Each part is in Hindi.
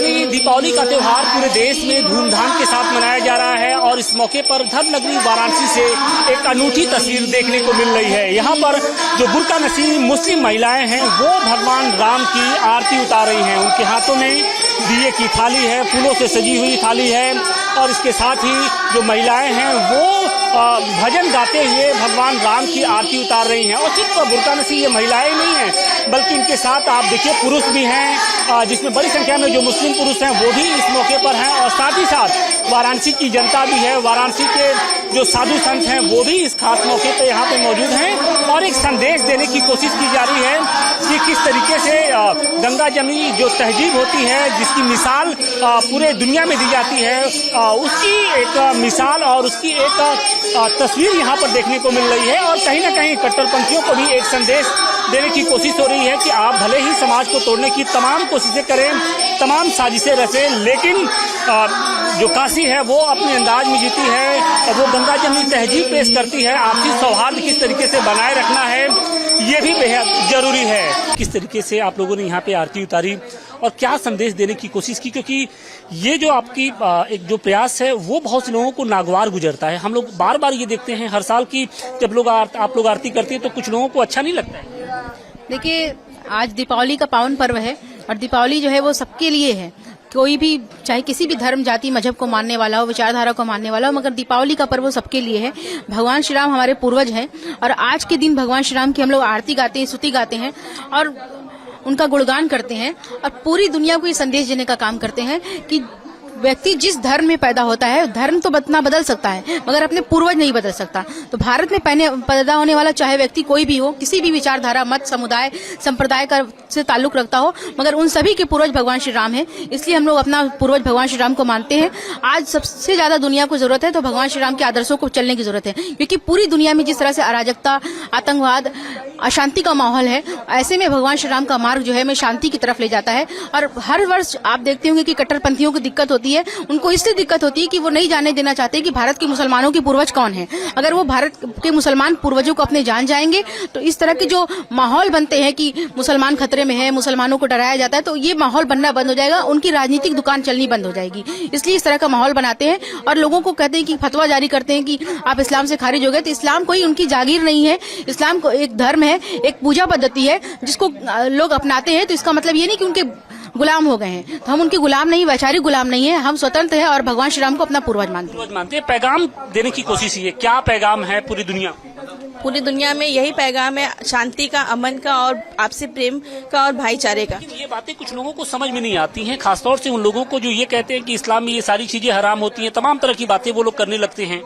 फाइनली दीपावली का त्योहार पूरे देश में धूमधाम के साथ मनाया जा रहा है और इस मौके पर धर्म नगरी वाराणसी से एक अनूठी तस्वीर देखने को मिल रही है। यहाँ पर जो बुर्का नसीब मुस्लिम महिलाएं हैं वो भगवान राम की आरती उतार रही हैं। उनके हाथों में दिए की थाली है, फूलों से सजी हुई थाली है और इसके साथ ही जो महिलाएं हैं वो भजन गाते हुए भगवान राम की आरती उतार रही हैं। और सिर्फ बुर्का नसीब ये महिलाएं नहीं हैं बल्कि इनके साथ आप देखिए पुरुष भी हैं, जिसमें बड़ी संख्या में जो मुस्लिम पुरुष हैं वो भी इस मौके पर हैं और साथ ही साथ वाराणसी की जनता भी है। वाराणसी के जो साधु संत हैं वो भी इस खास मौके पर यहाँ पे मौजूद हैं और एक संदेश देने की कोशिश की जा रही है कि किस तरीके से गंगा जमुनी जो तहजीब होती है, जिसकी मिसाल पूरे दुनिया में दी जाती है, उसकी एक मिसाल और उसकी एक तस्वीर यहाँ पर देखने को मिल रही है। और कहीं न कहीं कट्टरपंथियों को भी एक संदेश देने की कोशिश हो रही है कि आप भले ही समाज को तोड़ने की तमाम कोशिशें करें, तमाम साजिशें रचें, लेकिन जो काशी है वो अपने अंदाज में जीती है और वो गंगा जमुनी तहजीब पेश करती है। आपसी सौहार्द किस तरीके से बनाए रखना है ये भी बेहद जरूरी है। किस तरीके से आप लोगों ने यहाँ पे आरती उतारी और क्या संदेश देने की कोशिश की, क्योंकि ये जो आपकी एक जो प्रयास है वो बहुत से लोगों को नागवार गुजरता है। हम लोग बार बार ये देखते हैं हर साल की जब लोग आप लोग आरती करते हैं तो कुछ लोगों को अच्छा नहीं लगता है। देखिए, आज दीपावली का पावन पर्व है और दीपावली जो है वो सबके लिए है। कोई भी चाहे किसी भी धर्म जाति मजहब को मानने वाला हो, विचारधारा को मानने वाला हो, मगर दीपावली का पर्व सबके लिए है। भगवान श्री राम हमारे पूर्वज हैं और आज के दिन भगवान श्री राम की हम लोग आरती गाते हैं, स्तुति गाते हैं और उनका गुणगान करते हैं और पूरी दुनिया को ये संदेश देने का काम करते हैं कि व्यक्ति जिस धर्म में पैदा होता है, धर्म तो बदल सकता है मगर अपने पूर्वज नहीं बदल सकता। तो भारत में पैदा होने वाला चाहे व्यक्ति कोई भी हो, किसी भी विचारधारा, मत, समुदाय, संप्रदाय का से ताल्लुक रखता हो, मगर उन सभी के पूर्वज भगवान श्री राम हैं। इसलिए हम लोग अपना पूर्वज भगवान श्री राम को मानते हैं। आज सबसे ज्यादा दुनिया को जरूरत है तो भगवान श्री राम के आदर्शों को चलने की जरूरत है, क्योंकि पूरी दुनिया में जिस तरह से अराजकता, आतंकवाद, अशांति का माहौल है, ऐसे में भगवान श्री राम का मार्ग जो है हमें शांति की तरफ ले जाता है। और हर वर्ष आप देखते होंगे कि कट्टरपंथियों को दिक्कत होती है। उनको इसलिए दिक्कत होती है कि वो नहीं जाने देना चाहते कि भारत के मुसलमानों के पूर्वज कौन हैं। अगर वो भारत के मुसलमान पूर्वजों को अपने जान जाएंगे तो इस तरह के जो माहौल बनते हैं कि मुसलमान खतरे में है, मुसलमानों को डराया जाता है, तो ये माहौल बनना बंद हो जाएगा, उनकी राजनीतिक दुकान चलनी बंद हो जाएगी। इसलिए इस तरह का माहौल बनाते हैं और लोगों को कहते हैं कि फतवा जारी करते हैं कि आप इस्लाम से खारिज हो गए। तो इस्लाम कोई उनकी जागीर नहीं है। इस्लाम को एक धर्म है, एक पूजा पद्धति है जिसको लोग अपनाते हैं। तो इसका मतलब ये नहीं कि उनके गुलाम हो गए हैं। तो हम उनके गुलाम नहीं, वैचारिक गुलाम नहीं है, हम स्वतंत्र हैं और भगवान श्री राम को अपना पूर्वज मानते हैं। पैगाम देने की कोशिश है, क्या पैगाम है पूरी दुनिया? पूरी दुनिया में यही पैगाम है, शांति का, अमन का और आपसी प्रेम का और भाईचारे का। ये बातें कुछ लोगों को समझ में नहीं आती हैं, खासतौर से उन लोगों को जो ये कहते हैं कि इस्लाम में ये सारी चीजें हराम होती हैं, तमाम तरह की बातें वो लोग करने लगते हैं।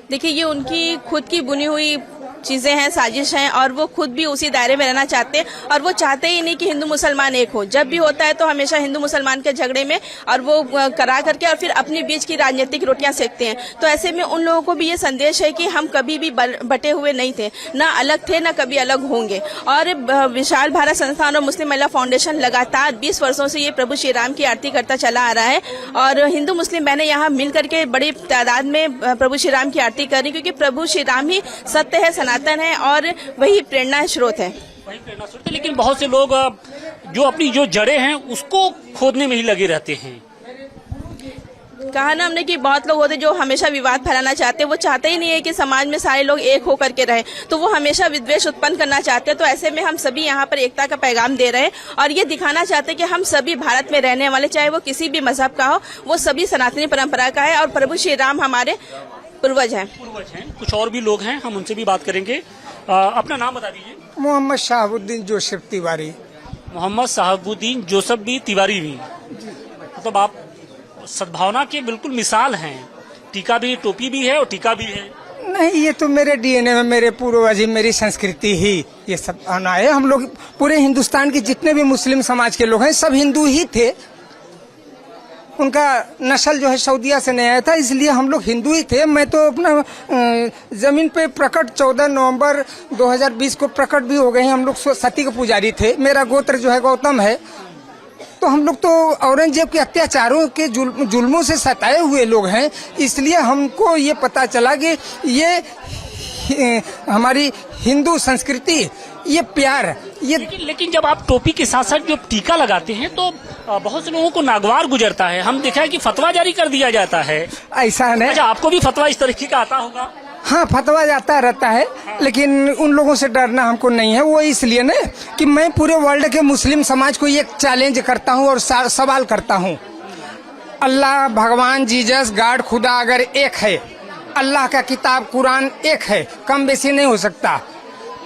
देखिए, ये उनकी खुद की बुनी हुई चीजें हैं, साजिश हैं और वो खुद भी उसी दायरे में रहना चाहते हैं और वो चाहते ही नहीं कि हिंदू मुसलमान एक हो। जब भी होता है तो हमेशा हिंदू मुसलमान के झगड़े में और वो करा करके और फिर अपने बीच की राजनीतिक रोटियां सेकते हैं। तो ऐसे में उन लोगों को भी ये संदेश है कि हम कभी भी बटे हुए नहीं थे, ना अलग थे, ना कभी अलग होंगे। और विशाल भारत संस्थान और मुस्लिम महिला फाउंडेशन लगातार 20 वर्षों से ये प्रभु श्री राम की आरती करता चला आ रहा है और हिंदू मुस्लिम बहनें यहाँ मिल करके बड़ी तादाद में प्रभु श्री राम की आरती कर रही, क्योंकि प्रभु श्री राम ही सत्य है, सनातन है और वही प्रेरणा स्रोत है। लेकिन बहुत से लोग जो अपनी जो जड़ें हैं उसको खोदने में ही लगे रहते हैं। कहा ना हमने कि बहुत लोग होते जो हमेशा विवाद फैलाना चाहते हैं, वो चाहते ही नहीं है कि समाज में सारे लोग एक होकर के रहे, तो वो हमेशा विद्वेष उत्पन्न करना चाहते हैं। तो ऐसे में हम सभी यहाँ पर एकता का पैगाम दे रहे हैं और ये दिखाना चाहते हैं कि हम सभी भारत में रहने वाले, चाहे वो किसी भी मजहब का हो, वो सभी सनातनी परंपरा का है और प्रभु श्री राम हमारे पूर्वज हैं। कुछ और भी लोग हैं, हम उनसे भी बात करेंगे। अपना नाम बता दीजिए। मोहम्मद शाहबुद्दीन जोसेफ तिवारी। मोहम्मद शाहबुद्दीन जोसेफ भी, तिवारी भी, मतलब आप सद्भावना के बिल्कुल मिसाल हैं। टीका भी, टोपी भी है और टीका भी है। नहीं, ये तो मेरे डीएनए में, मेरे पूर्वज ही, मेरी संस्कृति ही ये सब आना है। हम लोग पूरे हिंदुस्तान के जितने भी मुस्लिम समाज के लोग हैं सब हिंदू ही थे। उनका नस्ल जो है सऊदिया से नहीं आया था, इसलिए हम लोग हिंदू ही थे। मैं तो अपना जमीन पे प्रकट 14 नवंबर 2020 को प्रकट भी हो गए हैं। हम लोग सती के पुजारी थे। मेरा गोत्र जो है गौतम है। तो हम लोग तो औरंगजेब के अत्याचारों के जुल्मों से सताए हुए लोग हैं। इसलिए हमको ये पता चला कि ये हमारी हिंदू संस्कृति ये प्यार है। ये लेकिन जब आप टोपी के साथ साथ जो टीका लगाते हैं तो बहुत से लोगों को नागवार गुजरता है। हम देखा है कि फतवा जारी कर दिया जाता है। ऐसा नहीं। अच्छा, आपको भी फतवा इस तरीके का आता होगा? हाँ, फतवा जाता रहता है, लेकिन उन लोगों से डरना हमको नहीं है। वो इसलिए ना कि मैं पूरे वर्ल्ड के मुस्लिम समाज को ये चैलेंज करता हूँ और सवाल करता हूँ, अल्लाह, भगवान, जीसस, गॉड, खुदा अगर एक है, अल्लाह का किताब कुरान एक है, कम बेसी नहीं हो सकता,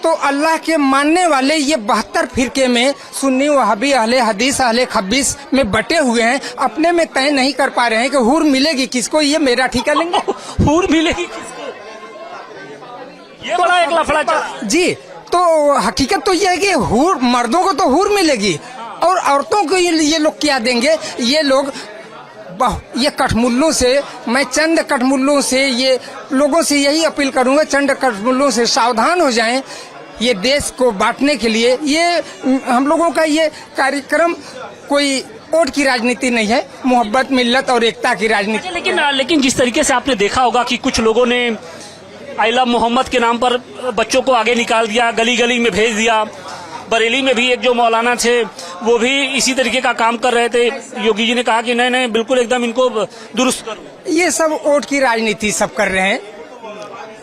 तो अल्लाह के मानने वाले ये 72 फिरके में सुन्नी, वहाबी, अहले हदीस, अहले खब्बीस में बटे हुए हैं। अपने में तय नहीं कर पा रहे हैं कि हूर मिलेगी किसको, ये मेरा ठिका लेंगे। हूर मिलेगी किसको, ये बड़ा एक लफड़ा चला जी। तो हकीकत तो ये है कि हूर, मर्दों को तो हूर मिलेगी और औरतों को ये लोग क्या देंगे। ये लोग ये कठमुल्लों से, मैं चंद कठमुल्लों से, ये लोगों से यही अपील करूंगा, चंद कठमुल्लों से सावधान हो जाएं। ये देश को बांटने के लिए ये हम लोगों का ये कार्यक्रम कोई वोट की राजनीति नहीं है, मोहब्बत, मिल्लत और एकता की राजनीति। लेकिन जिस तरीके से आपने देखा होगा कि कुछ लोगों ने आई लव मोहम्मद के नाम पर बच्चों को आगे निकाल दिया, गली गली में भेज दिया। बरेली में भी एक जो मौलाना थे वो भी इसी तरीके का काम कर रहे थे। योगी जी ने कहा कि नहीं नहीं, बिल्कुल एकदम इनको दुरुस्त करो। ये सब वोट की राजनीति सब कर रहे हैं।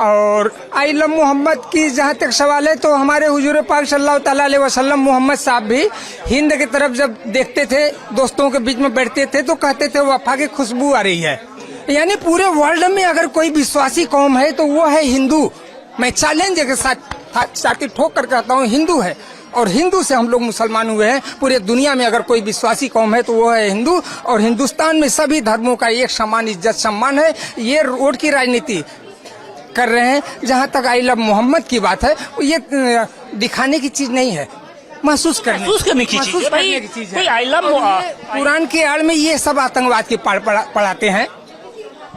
और आई लव मोहम्मद की जहाँ तक सवाल है, तो हमारे हुजूर पाक सल्लल्लाहु तआला अलैहि वसल्लम मोहम्मद साहब भी हिंद की तरफ जब देखते थे, दोस्तों के बीच में बैठते थे तो कहते थे वफा की खुशबू आ रही है। यानी पूरे वर्ल्ड में अगर कोई विश्वासी कौम है तो वो है हिंदू। मैं चैलेंज के साथ ठोक कर कहता हूँ, हिंदू है। और हिंदू से हम लोग मुसलमान हुए हैं। पूरे दुनिया में अगर कोई विश्वासी कौम है तो वो है हिंदू। और हिंदुस्तान में सभी धर्मों का एक समान इज्जत सम्मान है। ये वोट की राजनीति कर रहे हैं। जहाँ तक आई लव मोहम्मद की बात है, ये दिखाने की चीज नहीं है, महसूस करने की चीज है। आई लव कुरान के आड़ में ये सब आतंकवाद की पढ़ाते हैं।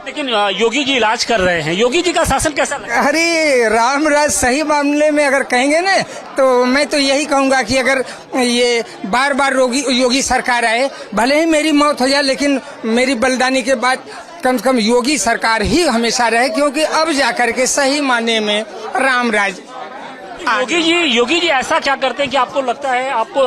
लेकिन योगी जी इलाज कर रहे हैं, योगी जी का शासन कैसा लगा? अरे राम राज सही मामले में अगर कहेंगे ना, तो मैं तो यही कहूंगा कि अगर ये बार बार योगी सरकार आए, भले ही मेरी मौत हो जाए, लेकिन मेरी बलिदानी के बाद कम से कम योगी सरकार ही हमेशा रहे, क्योंकि अब जाकर के सही माने में राम राज। योगी जी ऐसा क्या करते हैं कि आपको लगता है, आपको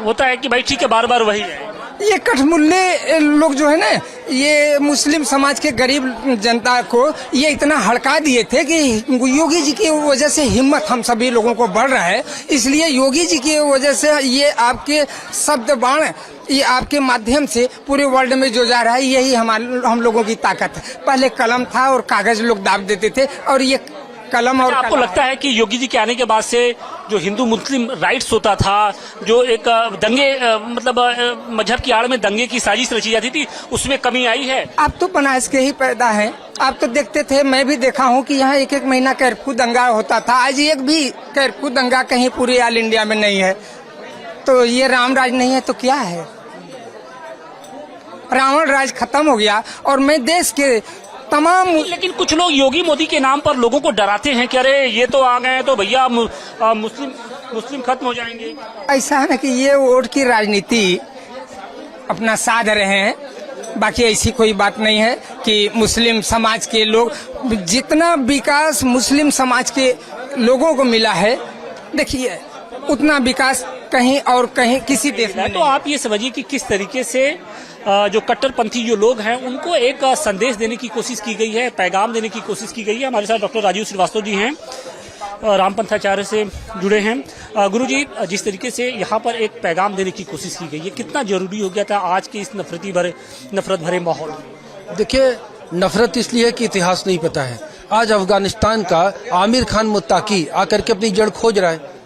होता है कि भाई ठीक है, बार बार वही है? ये कठमुल्ले लोग जो है ना, ये मुस्लिम समाज के गरीब जनता को ये इतना हड़का दिए थे कि योगी जी की वजह से हिम्मत हम सभी लोगों को बढ़ रहा है। इसलिए योगी जी की वजह से ये आपके शब्द बाण, ये आपके माध्यम से पूरे वर्ल्ड में जो जा रहा है, यही हम लोगों की ताकत है। पहले कलम था और कागज लोग दाब देते थे, और ये कलम। और आपको लगता है कि योगी जी के आने के बाद से जो हिंदू मुस्लिम राइट्स होता था, जो एक दंगे मतलब मजहब की आड़ में दंगे की साजिश रची जाती थी, उसमें कमी आई है? आप तो बनारस के ही पैदा हैं, आप तो देखते थे, मैं भी देखा हूँ कि यहाँ एक महीना कर्फ्यू दंगा होता था। आज एक भी कर्फ्यू दंगा कहीं पूरे ऑल इंडिया में नहीं है। तो ये राम राज नहीं है तो क्या है? रावण राज खत्म हो गया। और मैं देश के तमाम, लेकिन कुछ लोग योगी मोदी के नाम पर लोगों को डराते हैं कि अरे ये तो आ गए तो भैया मुस्लिम खत्म हो जाएंगे। ऐसा है ना कि ये वोट की राजनीति अपना साध रहे हैं। बाकी ऐसी कोई बात नहीं है कि मुस्लिम समाज के लोग, जितना विकास मुस्लिम समाज के लोगों को मिला है, देखिए उतना विकास कहीं और कहीं किसी देश में। तो आप ये समझिए कि किस तरीके से जो कट्टरपंथी जो लोग हैं उनको एक संदेश देने की कोशिश की गई है, पैगाम देने की कोशिश की गई है। हमारे साथ डॉक्टर राजीव श्रीवास्तव जी हैं, रामपंथाचार्य से जुड़े हैं। गुरुजी, जिस तरीके से यहाँ पर एक पैगाम देने की कोशिश की गई है, कितना जरूरी हो गया था आज के इस नफरत भरे माहौल में? देखिए, नफरत इसलिए है कि इतिहास नहीं पता है। आज अफगानिस्तान का आमिर खान मुत्ताकी आकर के अपनी जड़ खोज रहा है,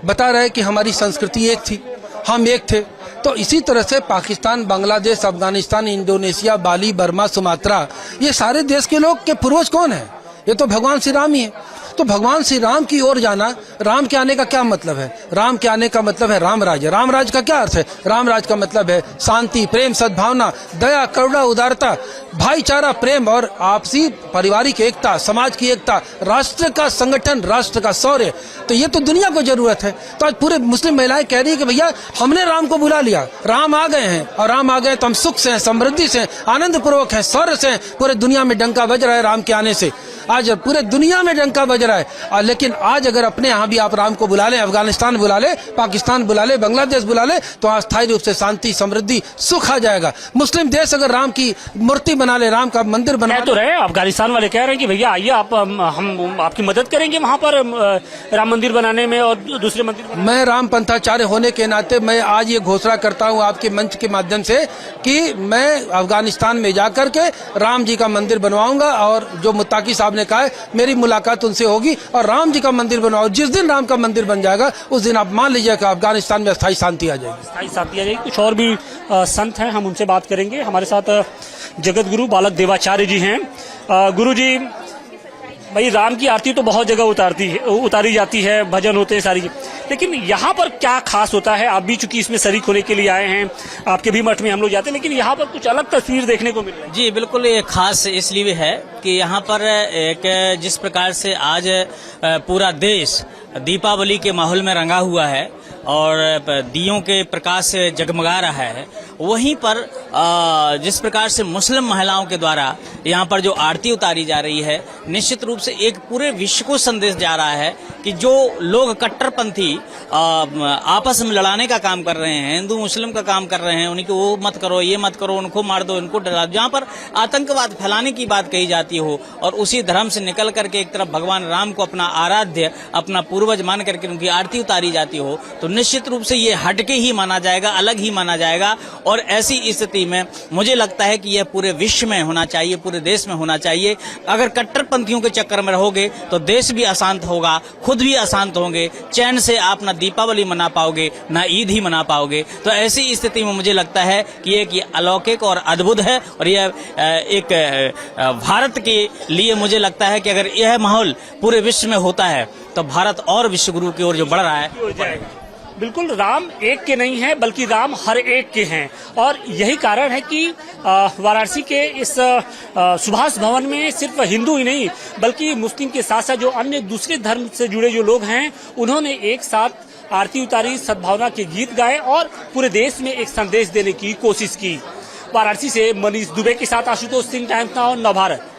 बता रहा है कि हमारी संस्कृति एक थी, हम एक थे। तो इसी तरह से पाकिस्तान, बांग्लादेश, अफगानिस्तान, इंडोनेशिया, बाली, बर्मा, सुमात्रा, ये सारे देश के लोग के पूर्वज कौन है? ये तो भगवान श्री राम ही है। तो भगवान श्री राम की ओर जाना, राम के आने का क्या मतलब है? राम के आने का मतलब है राम राज। राम राज का क्या अर्थ है? राम राज का मतलब है शांति, प्रेम, सद्भावना, दया, करुणा, उदारता, भाईचारा, प्रेम और आपसी पारिवारिक एकता, समाज की एकता, राष्ट्र का संगठन, राष्ट्र का शौर्य। तो ये तो दुनिया को जरूरत है। तो आज पूरे मुस्लिम महिलाएं कह रही है कि भैया हमने राम को बुला लिया, राम आ गए हैं, और राम आ गए तो हम सुख से हैं, समृद्धि से, आनंद पूर्वक है, शौर्य से। पूरे दुनिया में डंका बज रहा है राम के आने से। आज पूरे दुनिया में डंका बज दे रहा है। लेकिन आज अगर अपने यहाँ भी आप राम को बुला लें, अफगानिस्तान बुला ले, पाकिस्तान बुला ले, बांग्लादेश बुला ले, तो अस्थायी रूप से शांति, समृद्धि, सुख आ जाएगा। मुस्लिम देश अगर राम की मूर्ति बना ले, राम का मंदिर बना तो रहे अफगानिस्तान वाले कह रहे हैं कि भैया आइए आप, हम आपकी मदद करेंगे वहां पर राम मंदिर बनाने में और दूसरे मंदिर। मैं राम पंथाचार्य होने के नाते मैं आज ये घोषणा करता हूँ आपके मंच के माध्यम से कि मैं अफगानिस्तान में जाकर के राम जी का मंदिर बनवाऊंगा, और जो मुत्ताकी साहब ने कहा है मेरी मुलाकात उनसे होगी, और राम जी का मंदिर बनवाओ। जिस दिन राम का मंदिर बन जाएगा उस दिन आप मान लीजिए कि अफगानिस्तान में अस्थायी शांति आ जाएगी। अस्थायी शांति आ जाएगी। कुछ और भी संत हैं, हम उनसे बात करेंगे। हमारे साथ जगत गुरु बालक देवाचार्य जी हैं। गुरु जी, भाई राम की आरती तो बहुत जगह उतारी जाती है, भजन होते हैं सारी, लेकिन यहाँ पर क्या खास होता है? आप भी चूंकि इसमें शरीक होने के लिए आए हैं, आपके भी मठ में हम लोग जाते हैं, लेकिन यहाँ पर कुछ अलग तस्वीर देखने को मिल रही है। जी बिल्कुल, ये खास इसलिए है कि यहाँ पर एक जिस प्रकार से आज पूरा देश दीपावली के माहौल में रंगा हुआ है और दियों के प्रकाश से जगमगा रहा है, वहीं पर जिस प्रकार से मुस्लिम महिलाओं के द्वारा यहाँ पर जो आरती उतारी जा रही है, निश्चित रूप से एक पूरे विश्व को संदेश जा रहा है कि जो लोग कट्टरपंथी आपस में लड़ाने का काम कर रहे हैं, हिंदू मुस्लिम का काम कर रहे हैं, उन्हीं को वो मत करो, ये मत करो, उनको मार दो, इनको डरा दो, जहाँ पर आतंकवाद फैलाने की बात कही जाती हो, और उसी धर्म से निकल करके एक तरफ भगवान राम को अपना आराध्य, अपना पूर्वज मान करके उनकी आरती उतारी जाती हो, तो निश्चित रूप से ये हटके ही माना जाएगा, अलग ही माना जाएगा। और ऐसी स्थिति में मुझे लगता है कि यह पूरे विश्व में होना चाहिए, पूरे देश में होना चाहिए। अगर कट्टरपंथियों के चक्कर में रहोगे तो देश भी अशांत होगा, खुद भी अशांत होंगे, चैन से आप ना दीपावली मना पाओगे, ना ईद ही मना पाओगे। तो ऐसी स्थिति में मुझे लगता है कि ये अलौकिक और अद्भुत है, और यह एक भारत के लिए मुझे लगता है कि अगर यह माहौल पूरे विश्व में होता है तो भारत और विश्व गुरु की ओर जो बढ़ रहा है। बिल्कुल, राम एक के नहीं है बल्कि राम हर एक के हैं, और यही कारण है कि वाराणसी के इस सुभाष भवन में सिर्फ हिंदू ही नहीं बल्कि मुस्लिम के साथ साथ जो अन्य दूसरे धर्म से जुड़े जो लोग हैं, उन्होंने एक साथ आरती उतारी, सद्भावना के गीत गाए और पूरे देश में एक संदेश देने की कोशिश की। वाराणसी से मनीष दुबे के साथ आशुतोष सिंह, टाइम्स नाउ, नवभारत।